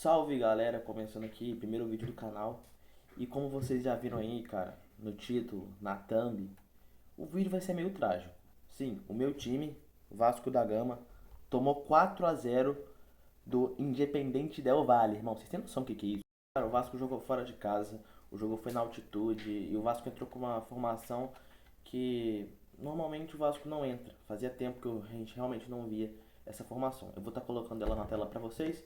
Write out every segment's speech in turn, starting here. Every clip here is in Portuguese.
Salve galera, começando aqui, primeiro vídeo do canal. E como vocês já viram aí, cara, no título, na thumb, o vídeo vai ser meio trágico. Sim, o meu time, Vasco da Gama, tomou 4-0 do Independente Del Valle. Irmão, vocês têm noção do que é isso? Cara, o Vasco jogou fora de casa, o jogo foi na altitude e o Vasco entrou com uma formação que normalmente o Vasco não entra. Fazia tempo que a gente realmente não via essa formação. Eu vou estar colocando ela na tela pra vocês,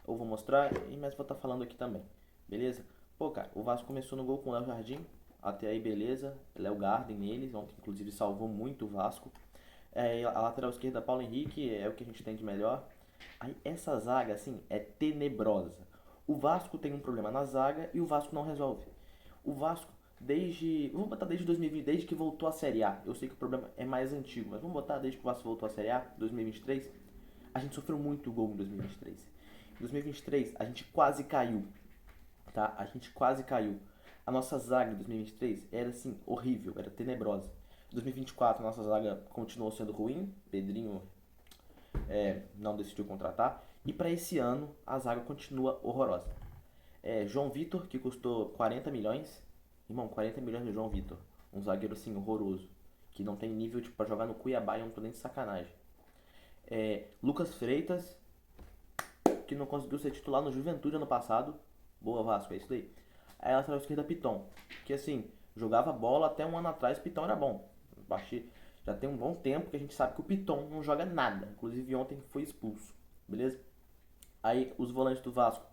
eu vou mostrar, mas vou estar falando aqui também, beleza? Pô, cara, o Vasco começou no gol com o Léo Jardim, até aí beleza, Léo Garden neles, ontem inclusive salvou muito o Vasco. A lateral esquerda, Paulo Henrique, é o que a gente tem de melhor. Aí essa zaga, assim, é tenebrosa. O Vasco tem um problema na zaga e o Vasco não resolve. O Vasco, vamos botar desde 2020, desde que voltou à Série A. Eu sei que o problema é mais antigo, mas vamos botar desde que o Vasco voltou à Série A, 2023. A gente sofreu muito gol em 2023. Em 2023, a gente quase caiu, tá? A gente quase caiu. A nossa zaga em 2023 era, assim, horrível, era tenebrosa. Em 2024, a nossa zaga continuou sendo ruim. Pedrinho não decidiu contratar. E para esse ano, a zaga continua horrorosa. João Vitor, que custou 40 milhões. Irmão, 40 milhões do João Vitor. Um zagueiro assim horroroso. Que não tem nível tipo, pra jogar no Cuiabá, eu não tô nem de sacanagem. Lucas Freitas, que não conseguiu ser titular no Juventude ano passado. Boa, Vasco, é isso daí. Aí a lateral esquerda, Piton. Que assim, jogava bola até um ano atrás, Piton era bom. Já tem um bom tempo que a gente sabe que o Piton não joga nada. Inclusive ontem foi expulso. Beleza? Aí os volantes do Vasco,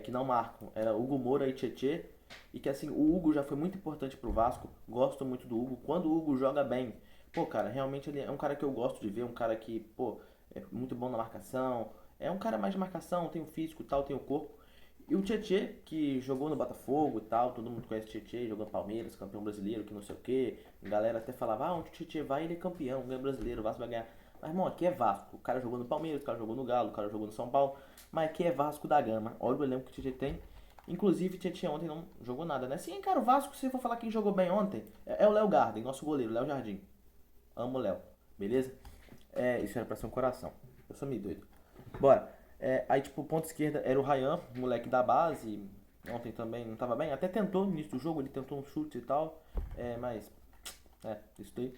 que não marcam, era Hugo Moura e Tietê. E que assim, o Hugo já foi muito importante pro Vasco. Gosto muito do Hugo. Quando o Hugo joga bem, pô, cara, realmente ele é um cara que eu gosto de ver. Um cara que, pô, é muito bom na marcação. É um cara mais de marcação, tem o físico e tal, tem o corpo. E o Tietê, que jogou no Botafogo e tal, todo mundo conhece o Tietê, jogou no Palmeiras, campeão brasileiro, que não sei o que. A galera até falava, onde o Tietê vai, ele é campeão, ganha brasileiro, o Vasco vai ganhar. Mas, irmão, aqui é Vasco. O cara jogou no Palmeiras, o cara jogou no Galo, o cara jogou no São Paulo. Mas aqui é Vasco da Gama. Olha o elenco que o Tietchan tem. Inclusive, o Tietchan ontem não jogou nada, né? Sim, cara, o Vasco, se você for falar quem jogou bem ontem, é o Léo Garden, nosso goleiro, Léo Jardim. Amo o Léo, beleza? Isso era pra ser um coração. Eu sou meio doido. Bora. Aí, tipo, ponta esquerda era o Ryan, moleque da base. Ontem também não tava bem. Até tentou no início do jogo, ele tentou um chute e tal. Mas, isso daí.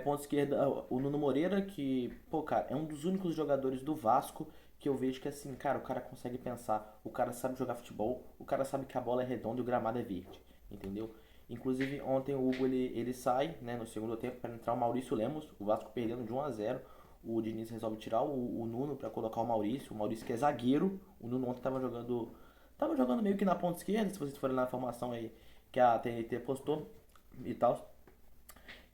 Ponta esquerda, o Nuno Moreira, que, pô, cara, é um dos únicos jogadores do Vasco que eu vejo que, assim, cara, o cara consegue pensar, o cara sabe jogar futebol, o cara sabe que a bola é redonda e o gramado é verde, entendeu? Inclusive, ontem o Hugo, ele sai, né, no segundo tempo para entrar o Maurício Lemos, o Vasco perdendo de 1-0. O Diniz resolve tirar o Nuno para colocar o Maurício que é zagueiro. O Nuno ontem tava jogando meio que na ponta esquerda, se vocês forem na formação aí que a TNT postou e tal.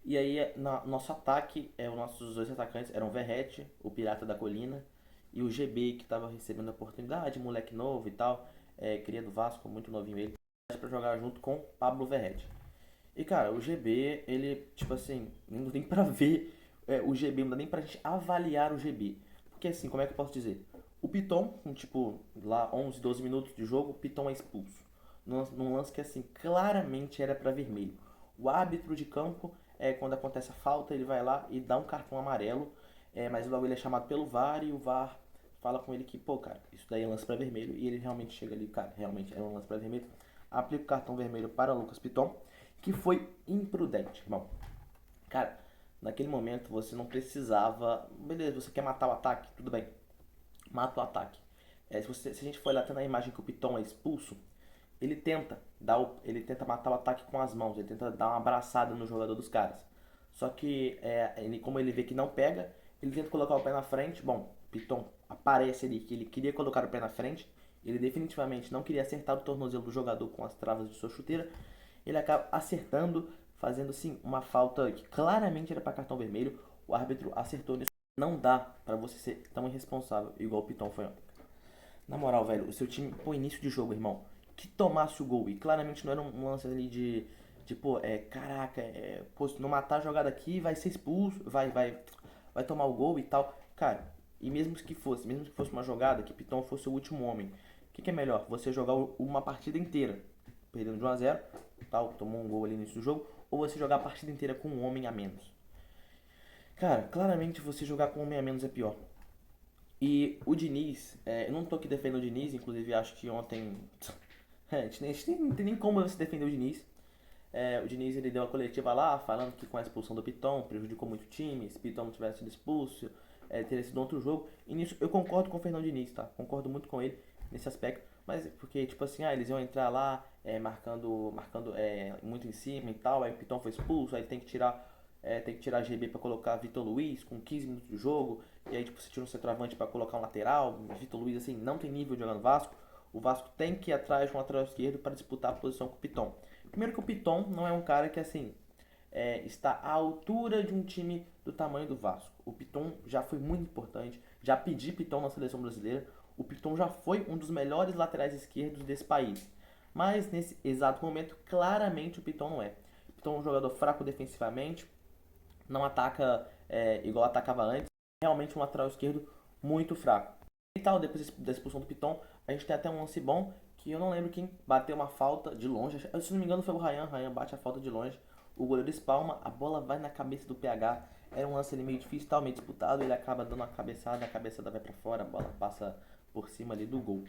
E aí, nosso ataque, os nossos dois atacantes eram o Verratti, o Pirata da Colina, e o GB, que estava recebendo a oportunidade, moleque novo e tal, cria do Vasco, muito novinho ele, para jogar junto com Pablo Verratti. E cara, o GB, ele, tipo assim, não dá nem pra ver o GB, não dá nem pra gente avaliar o GB. Porque assim, como é que eu posso dizer? O Piton, com tipo, lá 11, 12 minutos de jogo, o Piton é expulso. Num lance que assim, claramente era pra vermelho. O árbitro de campo, quando acontece a falta, ele vai lá e dá um cartão amarelo, mas logo ele é chamado pelo VAR e o VAR fala com ele que, pô, cara, isso daí é lance pra vermelho. E ele realmente chega ali, cara, realmente era um lance pra vermelho. Aplica o cartão vermelho para Lucas Piton, que foi imprudente, irmão. Cara, naquele momento você não precisava. Beleza, você quer matar o ataque? Tudo bem, mata o ataque. Se a gente for olhar até na imagem que o Piton é expulso, ele tenta matar o ataque com as mãos, ele tenta dar uma abraçada no jogador dos caras. Só que como ele vê que não pega, ele tenta colocar o pé na frente. Bom, Piton aparece ali que ele queria colocar o pé na frente. Ele definitivamente não queria acertar o tornozelo do jogador com as travas de sua chuteira. Ele acaba acertando, fazendo sim uma falta que claramente era para cartão vermelho. O árbitro acertou nisso. Não dá para você ser tão irresponsável igual o Piton foi ontem. Na moral, velho, o seu time, pô, início de jogo, irmão, que tomasse o gol, e claramente não era um lance ali de pô, caraca, pô, se não matar a jogada aqui, vai ser expulso, vai tomar o gol e tal. Cara, e mesmo que fosse uma jogada, que Piton fosse o último homem, o que é melhor? Você jogar uma partida inteira, perdendo de 1-0, tal, tomou um gol ali no início do jogo, ou você jogar a partida inteira com um homem a menos? Cara, claramente você jogar com um homem a menos é pior. E o Diniz, eu não tô aqui defendendo o Diniz, inclusive acho que ontem. A gente não tem nem como você defender o Diniz. O Diniz ele deu uma coletiva lá falando que com a expulsão do Piton prejudicou muito o time. Se Piton não tivesse sido expulso, teria sido outro jogo. E nisso eu concordo com o Fernando Diniz, tá? Concordo muito com ele nesse aspecto. Mas porque, tipo assim, eles iam entrar lá marcando muito em cima e tal. Aí o Piton foi expulso, aí tem que tirar a GB pra colocar Vitor Luiz com 15 minutos de jogo. E aí, tipo, você tira um centroavante pra colocar um lateral. Vitor Luiz, assim, não tem nível de jogar no Vasco. O Vasco tem que ir atrás de um lateral esquerdo para disputar a posição com o Piton. Primeiro que o Piton não é um cara que, assim, está à altura de um time do tamanho do Vasco. O Piton já foi muito importante, já pedi Piton na seleção brasileira. O Piton já foi um dos melhores laterais esquerdos desse país. Mas nesse exato momento, claramente o Piton não é. O Piton é um jogador fraco defensivamente, não ataca igual atacava antes. Realmente um lateral esquerdo muito fraco. E tal, depois da expulsão do Piton, a gente tem até um lance bom que eu não lembro quem bateu uma falta de longe. Se não me engano foi o Ryan. Ryan bate a falta de longe. O goleiro espalma, a bola vai na cabeça do PH. Era um lance ali meio difícil, tal, meio disputado. Ele acaba dando uma cabeçada, a cabeçada vai pra fora, a bola passa por cima ali do gol.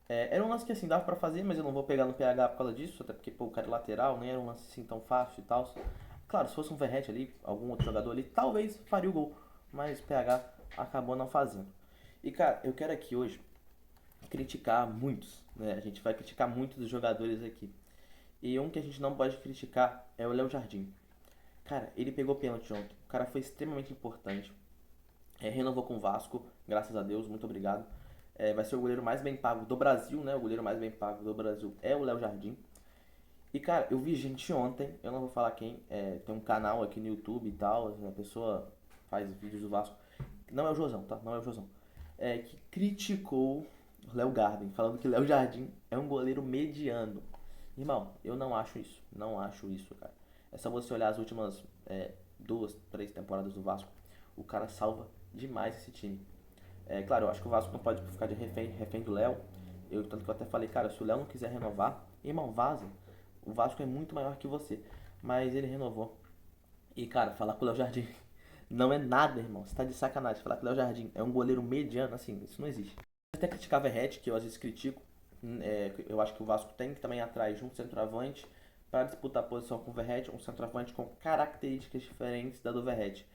Era um lance que assim dava pra fazer, mas eu não vou pegar no PH por causa disso, até porque pô, o cara é lateral, nem era um lance assim tão fácil e tal. Claro, se fosse um Verratti ali, algum outro jogador ali, talvez faria o gol, mas o PH acabou não fazendo. E cara, eu quero aqui hoje criticar muitos, né? A gente vai criticar muitos dos jogadores aqui. E um que a gente não pode criticar é o Léo Jardim. Cara, ele pegou pênalti ontem. O cara foi extremamente importante. Renovou com o Vasco, graças a Deus, muito obrigado. Vai ser o goleiro mais bem pago do Brasil, né? O goleiro mais bem pago do Brasil é o Léo Jardim. E cara, eu vi gente ontem, eu não vou falar quem, tem um canal aqui no YouTube e tal, a pessoa faz vídeos do Vasco. Não é o Josão, tá? Não é o Josão. Que criticou o Léo Garden, falando que Léo Jardim é um goleiro mediano. Irmão, eu não acho isso. Não acho isso, cara. É só você olhar as últimas 2, 3 temporadas do Vasco. O cara salva demais esse time. Claro, eu acho que o Vasco não pode ficar de refém do Léo. Tanto que eu até falei, cara, se o Léo não quiser renovar, irmão, vaza. O Vasco é muito maior que você. Mas ele renovou. E, cara, falar com o Léo Jardim não é nada, irmão. Você tá de sacanagem. Falar que o Léo Jardim é um goleiro mediano, assim, isso não existe. Eu até criticava Verratti, que eu às vezes critico. Eu acho que o Vasco tem que também ir atrás de um centroavante para disputar a posição com o Verratti, um centroavante com características diferentes da do Verratti.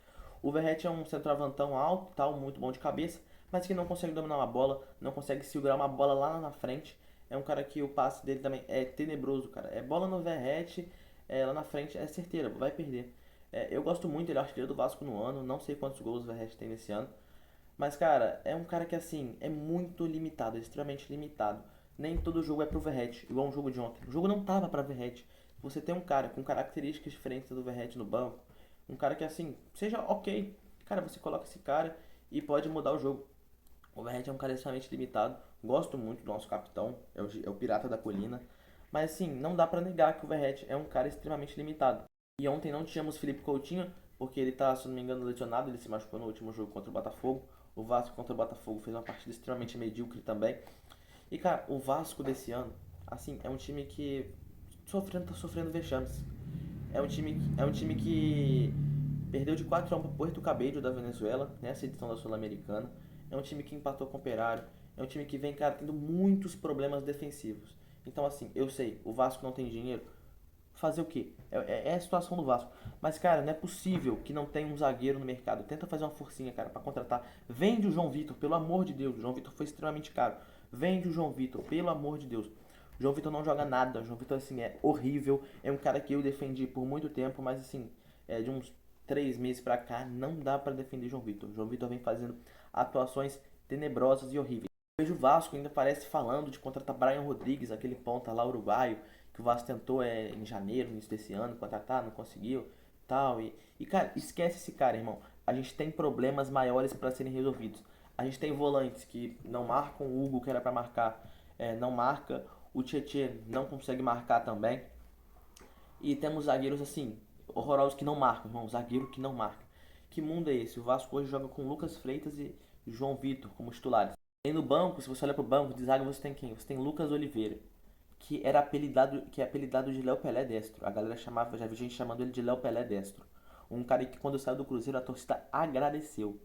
O Verratti é um centroavantão alto, tal, muito bom de cabeça, mas que não consegue dominar uma bola, não consegue segurar uma bola lá na frente. É um cara que o passe dele também é tenebroso, cara. É bola no Verratti, lá na frente é certeira, vai perder. Eu gosto muito, ele é artilheiro do Vasco no ano, não sei quantos gols o Verratti tem nesse ano. Mas, cara, é um cara que, assim, é muito limitado, é extremamente limitado. Nem todo jogo é pro Verratti, igual um jogo de ontem. O jogo não tava pra Verratti. Você tem um cara com características diferentes do Verratti no banco, um cara que, assim, seja ok. Cara, você coloca esse cara e pode mudar o jogo. O Verratti é um cara extremamente limitado. Gosto muito do nosso capitão, é o pirata da colina. Mas, assim, não dá pra negar que o Verratti é um cara extremamente limitado. E ontem não tínhamos Felipe Coutinho, porque ele tá, se não me engano, lesionado. Ele se machucou no último jogo contra o Botafogo. O Vasco contra o Botafogo fez uma partida extremamente medíocre também. E, cara, o Vasco desse ano, assim, é um time que tá sofrendo vexames. É um time que perdeu de 4 a 1 pro Puerto Cabello da Venezuela, nessa edição da Sul-Americana. É um time que empatou com o Operário. É um time que vem, cara, tendo muitos problemas defensivos. Então, assim, eu sei, o Vasco não tem dinheiro. Fazer o quê? É a situação do Vasco. Mas, cara, não é possível que não tenha um zagueiro no mercado. Tenta fazer uma forcinha, cara, pra contratar. Vende o João Vitor, pelo amor de Deus. O João Vitor foi extremamente caro. Vende o João Vitor, pelo amor de Deus. O João Vitor não joga nada. O João Vitor, assim, é horrível. É um cara que eu defendi por muito tempo, mas, assim, de uns 3 meses pra cá, não dá pra defender o João Vitor. O João Vitor vem fazendo atuações tenebrosas e horríveis. Eu vejo o Vasco ainda parece falando de contratar Brian Rodrigues, aquele ponta lá uruguaio, que o Vasco tentou em janeiro, no início desse ano, contratar, não conseguiu, tal. E cara, esquece esse cara, irmão. A gente tem problemas maiores para serem resolvidos. A gente tem volantes que não marcam, o Hugo que era para marcar, não marca, o Tietê não consegue marcar também. E temos zagueiros assim, horrorosos que não marcam, irmão, zagueiro que não marca. Que mundo é esse? O Vasco hoje joga com Lucas Freitas e João Vitor como titulares. E no banco, se você olhar pro banco de zaga, você tem quem? Você tem Lucas Oliveira, que é apelidado de Léo Pelé Destro. A galera chamava, já vi gente chamando ele de Léo Pelé Destro. Um cara que quando saiu do Cruzeiro a torcida agradeceu.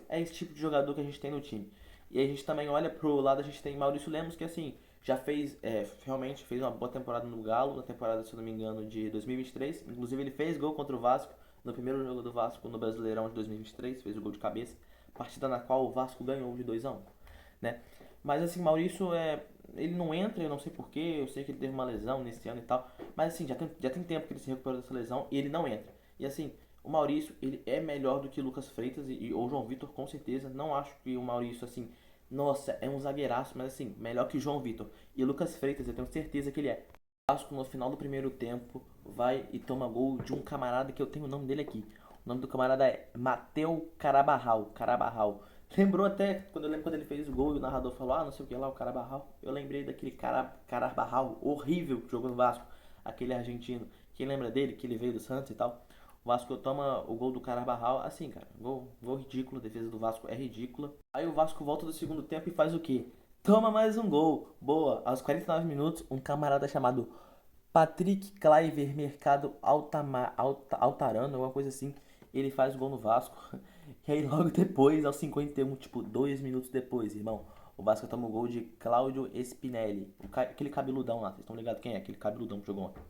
é esse tipo de jogador que a gente tem no time. E aí a gente também olha pro lado, a gente tem Maurício Lemos, que assim, já fez, realmente fez uma boa temporada no Galo, na temporada, se eu não me engano, de 2023. Inclusive ele fez gol contra o Vasco, no primeiro jogo do Vasco no Brasileirão de 2023, fez o gol de cabeça, partida na qual o Vasco ganhou de 2-1, né? Mas assim, Maurício ele não entra, eu não sei porquê, eu sei que ele teve uma lesão nesse ano e tal, mas assim, já tem tempo que ele se recuperou dessa lesão e ele não entra. E assim, o Maurício, ele é melhor do que Lucas Freitas ou João Vitor, com certeza. Não acho que o Maurício, assim, nossa, é um zagueiraço, mas assim, melhor que João Vitor. E Lucas Freitas, eu tenho certeza que ele é. O Vasco, no final do primeiro tempo, vai e toma gol de um camarada que eu tenho o nome dele aqui. O nome do camarada é Mateu Carabarral. Carabarral. Lembrou até, quando eu lembro quando ele fez o gol e o narrador falou, ah, não sei o que lá, o Carabarral. Eu lembrei daquele Carabarral horrível que jogou no Vasco, aquele argentino. Quem lembra dele, que ele veio do Santos e tal? O Vasco toma o gol do Carabarral, assim, cara, gol ridículo, a defesa do Vasco é ridícula. Aí o Vasco volta do segundo tempo e faz o quê? Toma mais um gol. Boa, aos 49 minutos, um camarada chamado Patrick Kluivert Mercado Altarano, alguma coisa assim, ele faz o gol no Vasco. E aí logo depois, aos 51, tipo, 2 minutos depois, irmão, o Vasco toma o gol de Cláudio Spinelli, aquele cabeludão lá, vocês estão ligados quem é? Aquele cabeludão que jogou ontem.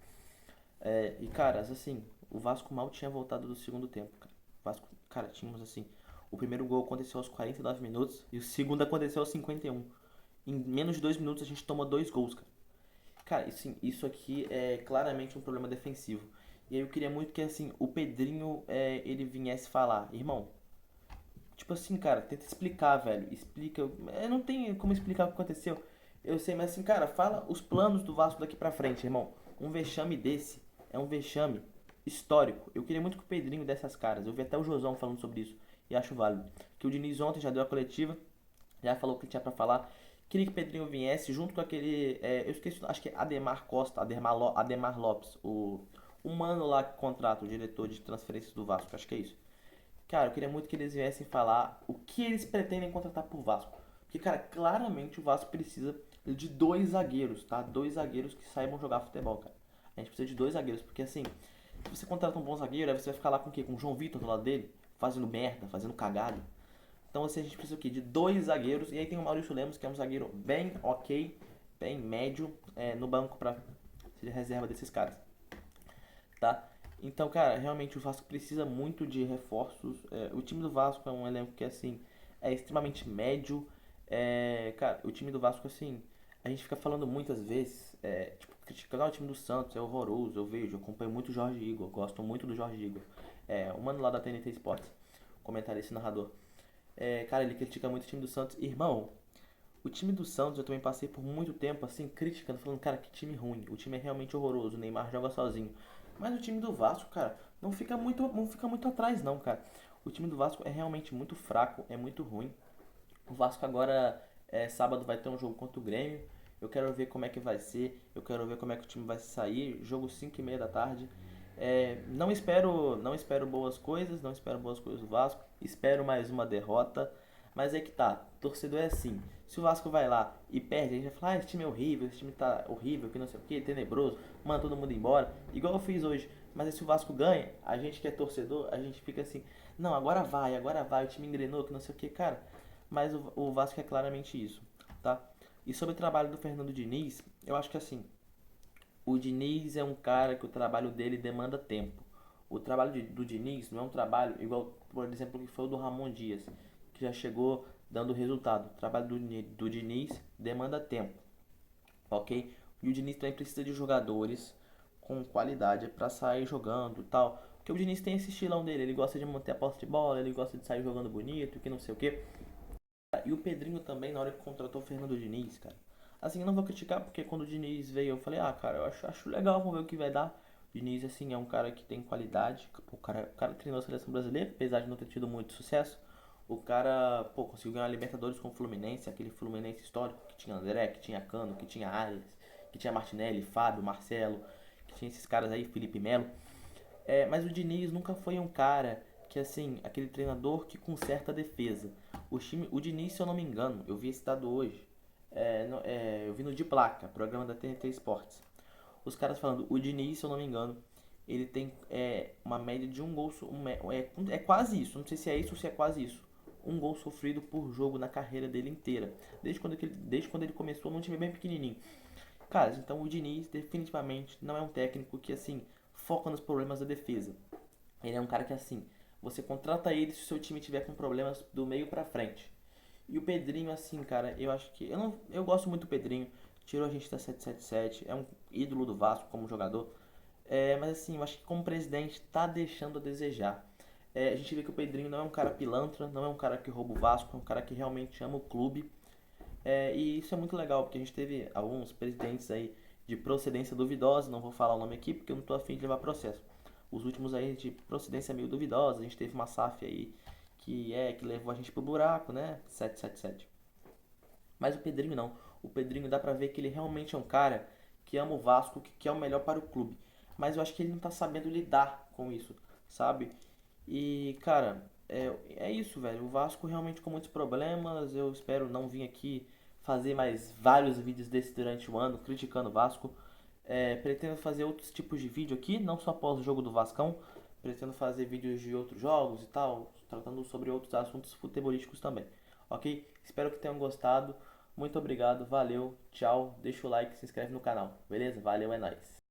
E caras, assim, o Vasco mal tinha voltado do segundo tempo, cara. O Vasco, cara, tínhamos assim, o primeiro gol aconteceu aos 49 minutos e o segundo aconteceu aos 51. Em menos de 2 minutos a gente toma dois gols, cara. Cara, assim, isso aqui é claramente um problema defensivo. E aí eu queria muito que, assim, o Pedrinho, ele viesse falar, irmão, tipo assim, cara, tenta explicar, velho. Explica. Não tem como explicar o que aconteceu. Eu sei, mas assim, cara, fala os planos do Vasco daqui pra frente, irmão. Um vexame desse é um vexame histórico. Eu queria muito que o Pedrinho desse as caras. Eu vi até o Josão falando sobre isso e acho válido. Que o Diniz ontem já deu a coletiva, já falou o que tinha pra falar. Queria que o Pedrinho viesse junto com aquele. Eu esqueci, acho que é Ademar Costa, Ademar Lopes, o mano lá que contrata, o diretor de transferências do Vasco, acho que é isso. Cara, eu queria muito que eles viessem falar o que eles pretendem contratar por Vasco. Porque, cara, claramente o Vasco precisa de dois zagueiros, tá? Dois zagueiros que saibam jogar futebol, cara. A gente precisa de dois zagueiros, porque assim, se você contrata um bom zagueiro, aí você vai ficar lá com o quê? Com o João Vitor do lado dele, fazendo merda, fazendo cagada. Então, assim, a gente precisa o quê? De dois zagueiros. E aí tem o Maurício Lemos, que é um zagueiro bem ok, bem médio, no banco pra ser reserva desses caras, tá? Então, cara, realmente o Vasco precisa muito de reforços. O time do Vasco é um elenco que, assim, é extremamente médio. Cara, o time do Vasco, assim, a gente fica falando muitas vezes, tipo, criticando o time do Santos, é horroroso, eu vejo, eu acompanho muito o Jorge Igor, gosto muito do Jorge Igor. O mano lá da TNT Sports, comentarista e narrador. Cara, ele critica muito o time do Santos. Irmão, o time do Santos eu também passei por muito tempo assim, criticando, falando, cara, que time ruim. O time é realmente horroroso, o Neymar joga sozinho. Mas o time do Vasco, cara, não fica muito atrás não, cara. O time do Vasco é realmente muito fraco, é muito ruim. O Vasco agora, sábado, vai ter um jogo contra o Grêmio. Eu quero ver como é que vai ser. Eu quero ver como é que o time vai sair. Jogo 5:30 da tarde. Não espero boas coisas. Não espero boas coisas do Vasco. Espero mais uma derrota. Mas é que tá. Torcedor é assim. Se o Vasco vai lá e perde, a gente vai falar: esse time é horrível, esse time tá horrível, que não sei o que, tenebroso, manda todo mundo embora. Igual eu fiz hoje. Mas aí se o Vasco ganha, a gente que é torcedor, a gente fica assim: não, agora vai, o time engrenou, que não sei o que, cara. Mas o Vasco é claramente isso, tá? E sobre o trabalho do Fernando Diniz, eu acho que assim, o Diniz é um cara que o trabalho dele demanda tempo. O trabalho do Diniz não é um trabalho igual, por exemplo, que foi o do Ramon Dias, que já chegou dando resultado. O trabalho do Diniz demanda tempo, ok? E o Diniz também precisa de jogadores com qualidade para sair jogando e tal. Porque o Diniz tem esse estilão dele, ele gosta de manter a posse de bola, ele gosta de sair jogando bonito, que não sei o que. E o Pedrinho também, na hora que contratou o Fernando Diniz, cara. Assim, eu não vou criticar, porque quando o Diniz veio, eu falei, ah, cara, eu acho legal, vamos ver o que vai dar. O Diniz, assim, é um cara que tem qualidade. O cara treinou a seleção brasileira, apesar de não ter tido muito sucesso. O cara, pô, conseguiu ganhar a Libertadores com o Fluminense, aquele Fluminense histórico, que tinha André, que tinha Cano, que tinha Arias, que tinha Martinelli, Fábio, Marcelo, que tinha esses caras aí, Felipe Melo. Mas o Diniz nunca foi um cara que, assim, aquele treinador que conserta a defesa. O Diniz, se eu não me engano, eu vi esse dado hoje. Eu vi no De Placa, programa da TNT Sports. Os caras falando, o Diniz, se eu não me engano, ele tem uma média de um gol. É quase isso, não sei se é isso ou se é quase isso. um gol sofrido por jogo na carreira dele inteira. Desde quando ele começou num time bem pequenininho. Cara, então o Diniz definitivamente não é um técnico que, assim, foca nos problemas da defesa. Ele é um cara que, assim, você contrata ele se o seu time tiver com problemas do meio pra frente. E o Pedrinho, assim, cara, eu acho que. Eu gosto muito do Pedrinho. Tirou a gente da 777. É um ídolo do Vasco como jogador. Mas, assim, eu acho que como presidente tá deixando a desejar. A gente vê que o Pedrinho não é um cara pilantra, não é um cara que rouba o Vasco, é um cara que realmente ama o clube. E isso é muito legal, porque a gente teve alguns presidentes aí de procedência duvidosa, não vou falar o nome aqui porque eu não tô afim de levar processo. Os últimos aí de procedência meio duvidosa, a gente teve uma SAF aí que levou a gente pro buraco, né? 777. Mas o Pedrinho não. O Pedrinho dá pra ver que ele realmente é um cara que ama o Vasco, que quer o melhor para o clube. Mas eu acho que ele não tá sabendo lidar com isso, sabe? E, cara, é isso, velho. O Vasco realmente com muitos problemas. Eu espero não vir aqui fazer mais vários vídeos desse durante o ano, criticando o Vasco. Pretendo fazer outros tipos de vídeo aqui, não só após o jogo do Vascão. Pretendo fazer vídeos de outros jogos e tal, tratando sobre outros assuntos futebolísticos também. Ok? Espero que tenham gostado. Muito obrigado, valeu, tchau. Deixa o like, se inscreve no canal. Beleza? Valeu, é nóis.